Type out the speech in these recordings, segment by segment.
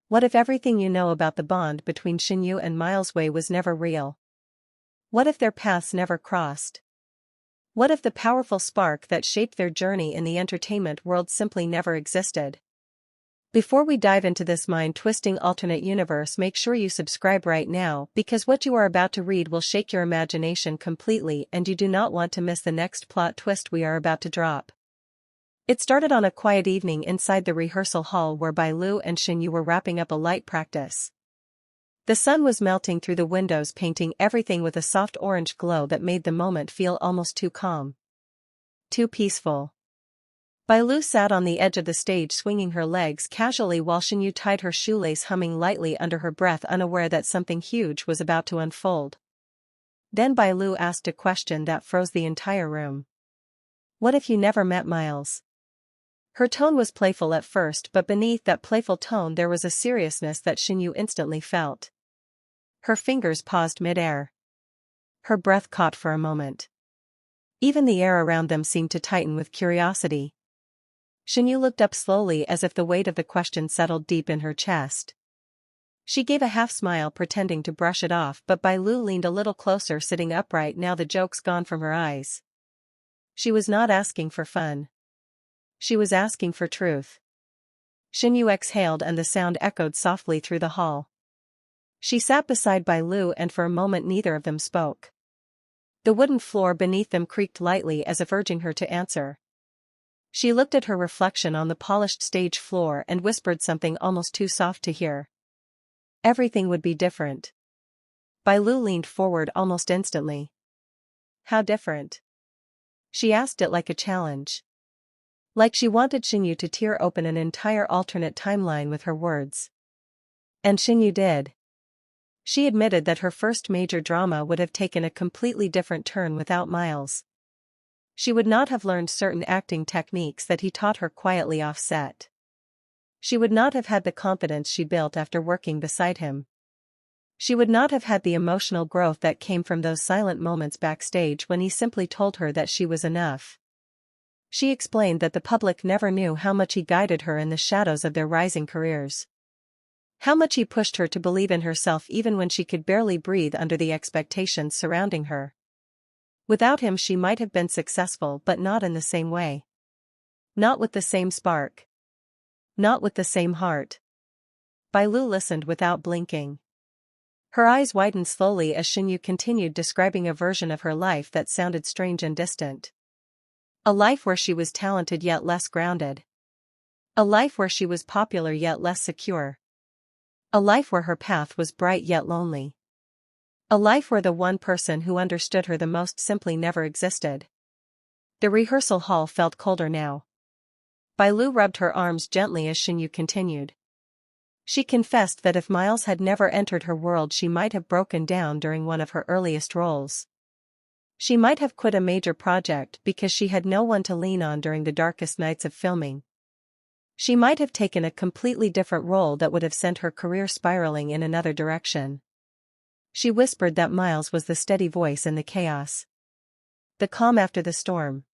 What if everything you know about the bond between Shen Yue and Miles Wei was never real? What if their paths never crossed? What if the powerful spark that shaped their journey in the entertainment world simply never existed? Before we dive into this mind-twisting alternate universe, make sure you subscribe right now, because what you are about to read will shake your imagination completely and you do not want to miss the next plot twist we are about to drop. It started on a quiet evening inside the rehearsal hall where Bai Lu and Shen Yue were wrapping up a light practice. The sun was melting through the windows, painting everything with a soft orange glow that made the moment feel almost too calm. Too peaceful. Bai Lu sat on the edge of the stage swinging her legs casually while Shen Yue tied her shoelace, humming lightly under her breath, unaware that something huge was about to unfold. Then Bai Lu asked a question that froze the entire room. What if you never met Miles? Her tone was playful at first, but beneath that playful tone there was a seriousness that Shen Yue instantly felt. Her fingers paused mid-air. Her breath caught for a moment. Even the air around them seemed to tighten with curiosity. Shen Yue looked up slowly as if the weight of the question settled deep in her chest. She gave a half smile, pretending to brush it off, but Bai Lu leaned a little closer, sitting upright, now the joke's gone from her eyes. She was not asking for fun. She was asking for truth. Shen Yue exhaled and the sound echoed softly through the hall. She sat beside Bai Lu and for a moment neither of them spoke. The wooden floor beneath them creaked lightly as if urging her to answer. She looked at her reflection on the polished stage floor and whispered something almost too soft to hear. Everything would be different. Bai Lu leaned forward almost instantly. How different? She asked it like a challenge. Like she wanted Shen Yue to tear open an entire alternate timeline with her words. And Shen Yue did. She admitted that her first major drama would have taken a completely different turn without Miles. She would not have learned certain acting techniques that he taught her quietly off set. She would not have had the confidence she built after working beside him. She would not have had the emotional growth that came from those silent moments backstage when he simply told her that she was enough. She explained that the public never knew how much he guided her in the shadows of their rising careers. How much he pushed her to believe in herself even when she could barely breathe under the expectations surrounding her. Without him she might have been successful, but not in the same way. Not with the same spark. Not with the same heart. Bai Lu listened without blinking. Her eyes widened slowly as Shen Yue continued describing a version of her life that sounded strange and distant. A life where she was talented yet less grounded. A life where she was popular yet less secure. A life where her path was bright yet lonely. A life where the one person who understood her the most simply never existed. The rehearsal hall felt colder now. Bai Lu rubbed her arms gently as Shen Yue continued. She confessed that if Miles had never entered her world she might have broken down during one of her earliest roles. She might have quit a major project because she had no one to lean on during the darkest nights of filming. She might have taken a completely different role that would have sent her career spiraling in another direction. She whispered that Miles was the steady voice in the chaos. The calm after the storm.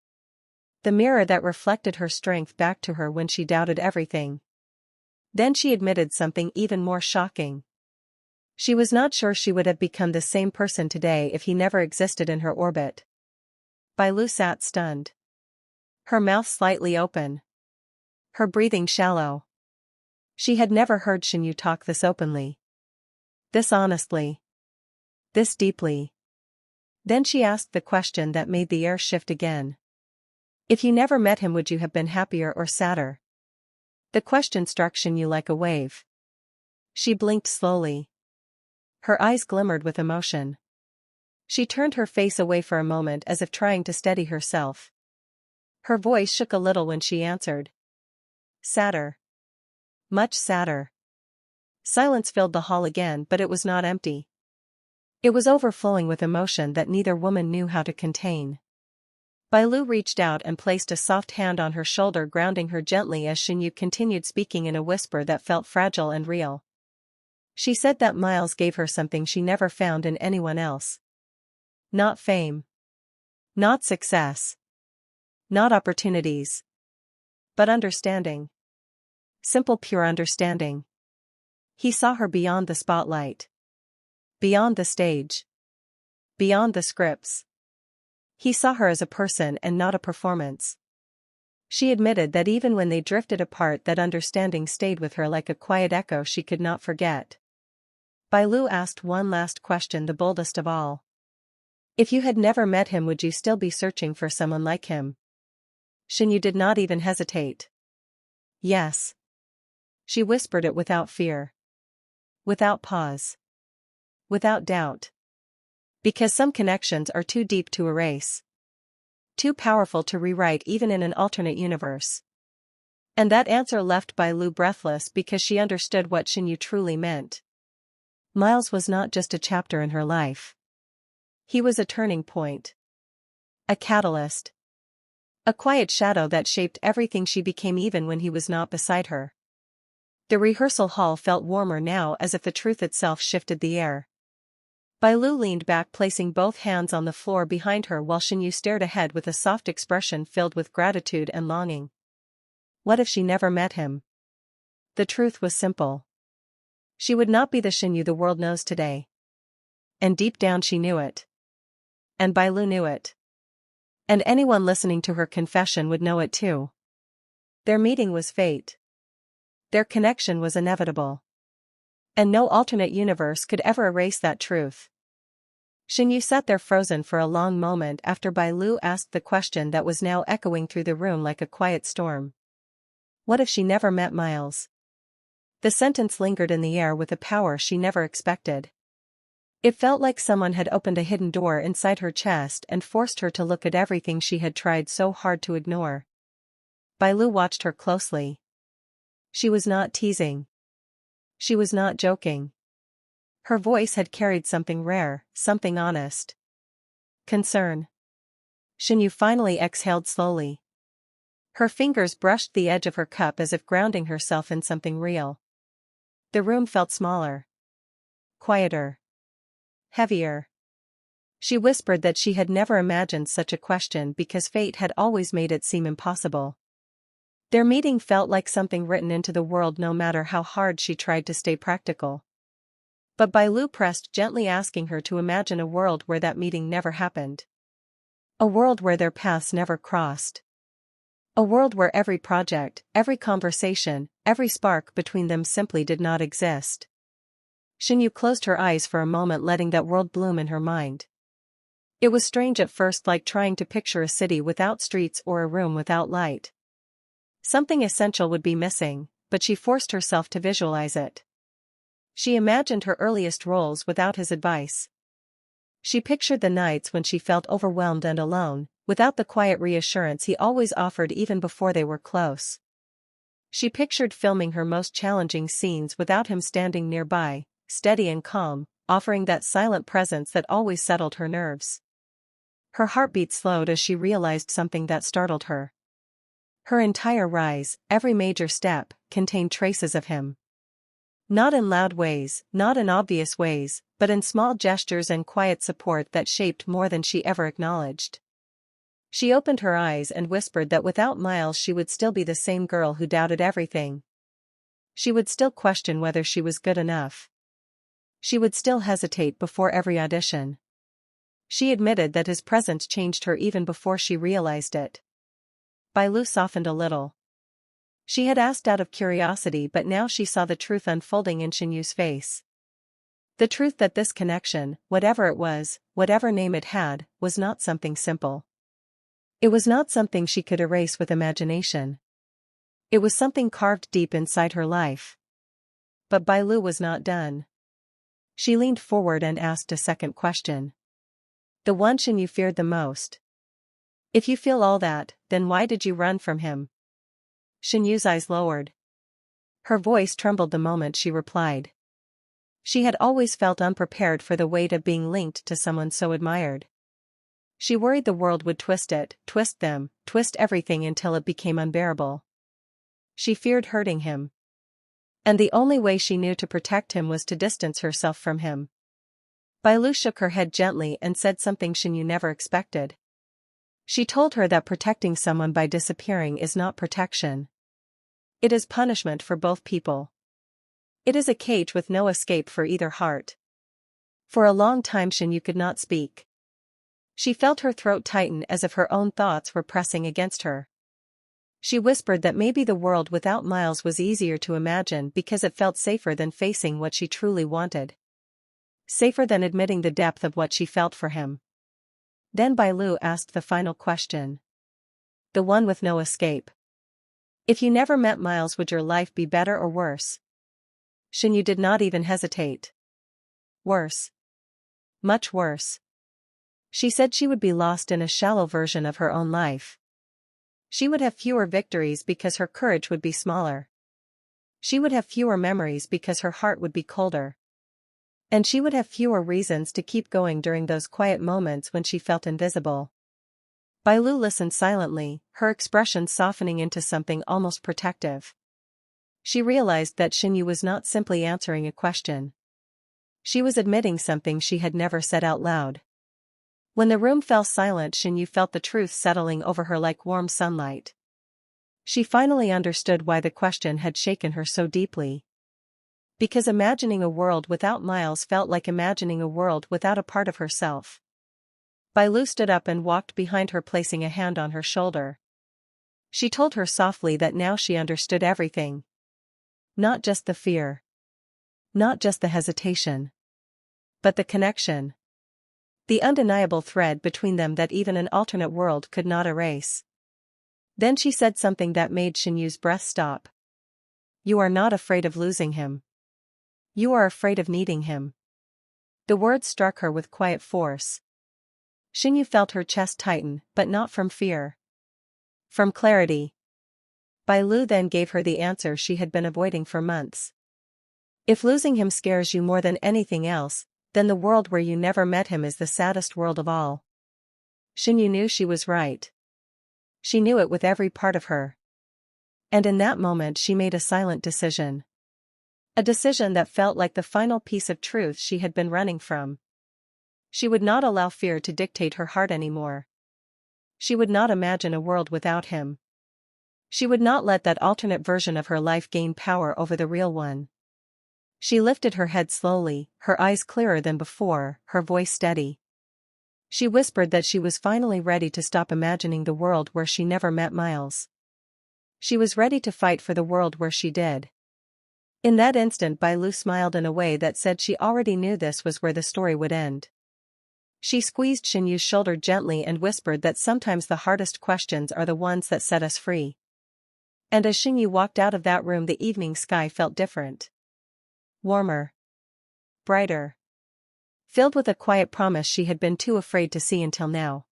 The mirror that reflected her strength back to her when she doubted everything. Then she admitted something even more shocking. She was not sure she would have become the same person today if he never existed in her orbit. Bai Lu sat stunned. Her mouth slightly open. Her breathing shallow. She had never heard Shen Yue talk this openly. This honestly. This deeply. Then she asked the question that made the air shift again. If you never met him, would you have been happier or sadder? The question struck Shen Yue like a wave. She blinked slowly. Her eyes glimmered with emotion. She turned her face away for a moment as if trying to steady herself. Her voice shook a little when she answered. Sadder. Much sadder. Silence filled the hall again, but it was not empty. It was overflowing with emotion that neither woman knew how to contain. Bai Lu reached out and placed a soft hand on her shoulder, grounding her gently as Shen Yue continued speaking in a whisper that felt fragile and real. She said that Miles gave her something she never found in anyone else. Not fame. Not success. Not opportunities. But understanding. Simple, pure understanding. He saw her beyond the spotlight. Beyond the stage. Beyond the scripts. He saw her as a person and not a performance. She admitted that even when they drifted apart, that understanding stayed with her like a quiet echo she could not forget. Bai Lu asked one last question, the boldest of all. If you had never met him, would you still be searching for someone like him? Shen Yue did not even hesitate. Yes. She whispered it without fear. Without pause. Without doubt. Because some connections are too deep to erase. Too powerful to rewrite even in an alternate universe. And that answer left Bai Lu breathless, because she understood what Shen Yue truly meant. Miles was not just a chapter in her life. He was a turning point. A catalyst. A quiet shadow that shaped everything she became, even when he was not beside her. The rehearsal hall felt warmer now, as if the truth itself shifted the air. Bai Lu leaned back, placing both hands on the floor behind her, while Shen Yue stared ahead with a soft expression filled with gratitude and longing. What if she never met him? The truth was simple. She would not be the Shen Yue the world knows today. And deep down she knew it. And Bai Lu knew it. And anyone listening to her confession would know it too. Their meeting was fate. Their connection was inevitable. And no alternate universe could ever erase that truth. Shen Yue sat there frozen for a long moment after Bai Lu asked the question that was now echoing through the room like a quiet storm. What if she never met Miles? The sentence lingered in the air with a power she never expected. It felt like someone had opened a hidden door inside her chest and forced her to look at everything she had tried so hard to ignore. Bai Lu watched her closely. She was not teasing. She was not joking. Her voice had carried something rare, something honest. Concern. Shen Yue finally exhaled slowly. Her fingers brushed the edge of her cup as if grounding herself in something real. The room felt smaller. Quieter. Heavier. She whispered that she had never imagined such a question, because fate had always made it seem impossible. Their meeting felt like something written into the world, no matter how hard she tried to stay practical. But Bai Lu pressed gently, asking her to imagine a world where that meeting never happened. A world where their paths never crossed. A world where every project, every conversation, every spark between them simply did not exist. Shen Yue closed her eyes for a moment, letting that world bloom in her mind. It was strange at first, like trying to picture a city without streets or a room without light. Something essential would be missing, but she forced herself to visualize it. She imagined her earliest roles without his advice. She pictured the nights when she felt overwhelmed and alone, without the quiet reassurance he always offered even before they were close. She pictured filming her most challenging scenes without him standing nearby, steady and calm, offering that silent presence that always settled her nerves. Her heartbeat slowed as she realized something that startled her. Her entire rise, every major step, contained traces of him. Not in loud ways, not in obvious ways, but in small gestures and quiet support that shaped more than she ever acknowledged. She opened her eyes and whispered that without Miles she would still be the same girl who doubted everything. She would still question whether she was good enough. She would still hesitate before every audition. She admitted that his presence changed her even before she realized it. Bai Lu softened a little. She had asked out of curiosity, but now she saw the truth unfolding in Shen Yue's face. The truth that this connection, whatever it was, whatever name it had, was not something simple. It was not something she could erase with imagination. It was something carved deep inside her life. But Bai Lu was not done. She leaned forward and asked a second question. The one Shen Yue feared the most. If you feel all that, then why did you run from him? Shen Yue's eyes lowered. Her voice trembled the moment she replied. She had always felt unprepared for the weight of being linked to someone so admired. She worried the world would twist it, twist them, twist everything until it became unbearable. She feared hurting him. And the only way she knew to protect him was to distance herself from him. Bai Lu shook her head gently and said something Shen Yue never expected. She told her that protecting someone by disappearing is not protection. It is punishment for both people. It is a cage with no escape for either heart. For a long time Shen Yue could not speak. She felt her throat tighten as if her own thoughts were pressing against her. She whispered that maybe the world without Miles was easier to imagine because it felt safer than facing what she truly wanted. Safer than admitting the depth of what she felt for him. Then Bai Lu asked the final question. The one with no escape. If you never met Miles, would your life be better or worse? Shen Yue did not even hesitate. Worse. Much worse. She said she would be lost in a shallow version of her own life. She would have fewer victories because her courage would be smaller. She would have fewer memories because her heart would be colder. And she would have fewer reasons to keep going during those quiet moments when she felt invisible. Bai Lu listened silently, her expression softening into something almost protective. She realized that Shen Yue was not simply answering a question. She was admitting something she had never said out loud. When the room fell silent, Shen Yue felt the truth settling over her like warm sunlight. She finally understood why the question had shaken her so deeply. Because imagining a world without Miles felt like imagining a world without a part of herself. Bai Lu stood up and walked behind her, placing a hand on her shoulder. She told her softly that now she understood everything. Not just the fear. Not just the hesitation. But the connection. The undeniable thread between them that even an alternate world could not erase. Then she said something that made Shen Yue's breath stop. You are not afraid of losing him. You are afraid of needing him. The words struck her with quiet force. Shen Yue felt her chest tighten, but not from fear. From clarity. Bai Lu then gave her the answer she had been avoiding for months. If losing him scares you more than anything else, then the world where you never met him is the saddest world of all. Shen Yue knew she was right. She knew it with every part of her. And in that moment she made a silent decision. A decision that felt like the final piece of truth she had been running from. She would not allow fear to dictate her heart anymore. She would not imagine a world without him. She would not let that alternate version of her life gain power over the real one. She lifted her head slowly, her eyes clearer than before, her voice steady. She whispered that she was finally ready to stop imagining the world where she never met Miles. She was ready to fight for the world where she did. In that instant Bai Lu smiled in a way that said she already knew this was where the story would end. She squeezed Shen Yue's shoulder gently and whispered that sometimes the hardest questions are the ones that set us free. And as Shen Yue walked out of that room, the evening sky felt different. Warmer. Brighter. Filled with a quiet promise she had been too afraid to see until now.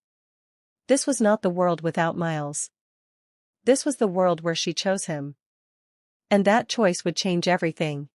This was not the world without Miles. This was the world where she chose him. And that choice would change everything.